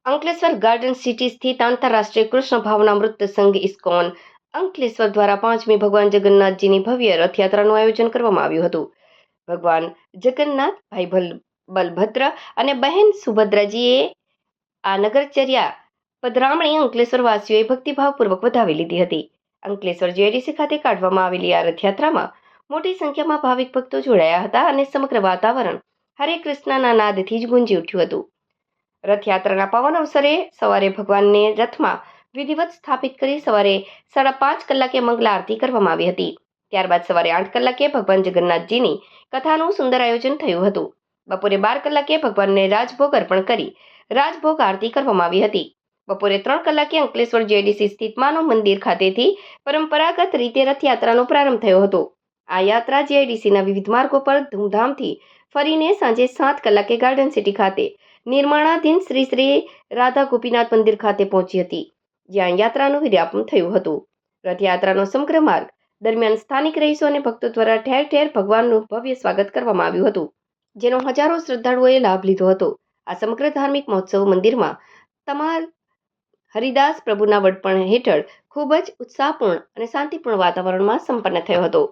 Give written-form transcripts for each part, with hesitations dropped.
Ankleshwar garden city સ્થિત આંતરરાષ્ટ્રીય કૃષ્ણ ભાવનામૃત સંઘ ઇસ્કોન અંકલેશ્વર દ્વારા 5મી ભગવાન જગન્નાથજીની ભવ્ય રથયાત્રાનું આયોજન કરવામાં આવ્યું હતું. ભગવાન જગન્નાથ, ભાઈ બલભદ્ર અને બહેન સુભદ્રાજીએ આ નગરચર્યા પધરામણી અંકલેશ્વર વાસીઓએ ભક્તિભાવપૂર્વક વધાવી લીધી હતી. અંકલેશ્વર જેડીસી ખાતે કાઢવામાં આવેલી આ રથયાત્રામાં મોટી સંખ્યામાં ભાવિક ભક્તો જોડાયા હતા અને સમગ્ર વાતાવરણ હરે કૃષ્ણના નાદથી જ ગુંજી ઉઠ્યું હતું. રથયાત્રાના પાવન અવસરે સવારે ભગવાનને રથમાં વિધિવત સ્થાપિત કરી સવારે 5:30 કલાકે મંગલા આરતી કરવામાં આવી હતી. ત્યારબાદ સવારે 8 કલાકે ભગવાન જગન્નાથજીની કથાનું સુંદર આયોજન થયું હતું. બપોરે 12 કલાકે ભગવાનને રાજભોગ અર્પણ કરી રાજભોગ આરતી કરવામાં આવી હતી. બપોરે 3 કલાકે અંકલેશ્વર જેડીસી સ્થિત માનવ મંદિર ખાતેથી પરંપરાગત રીતે રથયાત્રાનો પ્રારંભ થયો હતો. આ યાત્રા જેડીસીના વિવિધ માર્ગો પર ધૂમધામથી ફરીને સાંજે 7 કલાકે ગાર્ડન સિટી ખાતે નિર્માણાધીન શ્રી શ્રી રાધા ગોપીનાથ મંદિર ખાતે પહોંચી હતી, જ્યાં યાત્રાનું વિરામ થયું હતું. રથયાત્રાનો સમગ્ર માર્ગ દરમિયાન સ્થાનિક રહીશો અને ભક્તો દ્વારા ઠેર ઠેર ભગવાનનું ભવ્ય સ્વાગત કરવામાં આવ્યું હતું, જેનો હજારો શ્રદ્ધાળુઓએ લાભ લીધો હતો. આ સમગ્ર ધાર્મિક મહોત્સવ મંદિરમાં તમામ હરિદાસ પ્રભુના વડપણ હેઠળ ખૂબ જ ઉત્સાહપૂર્ણ અને શાંતિપૂર્ણ વાતાવરણમાં સંપન્ન થયો હતો.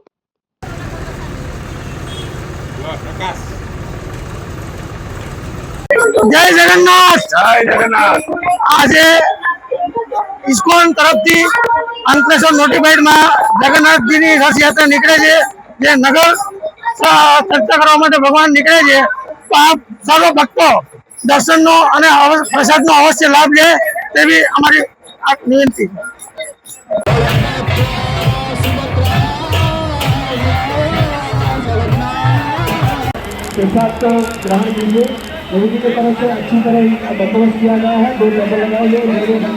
जय जगन्नाथ। जय जगन्नाथ। आज इस्कॉन तरफ थी अंकलेश्वर नोटिफाइड में जगन्नाथ जी की रथ यात्रा निकले छे, जे नगर चर्चा करवा माटे भगवान निकले छे। तो आप सर्व भक्तो दर्शन नो अने प्रसाद नो अवश्य लाभ ले तेवी अमारी विनंती। प्रसाद को ग्रहण कीजिए। प्रभु जी की तरफ से अच्छी तरह बंदोबस्त किया गया है। 2 टेबल लगाए गए।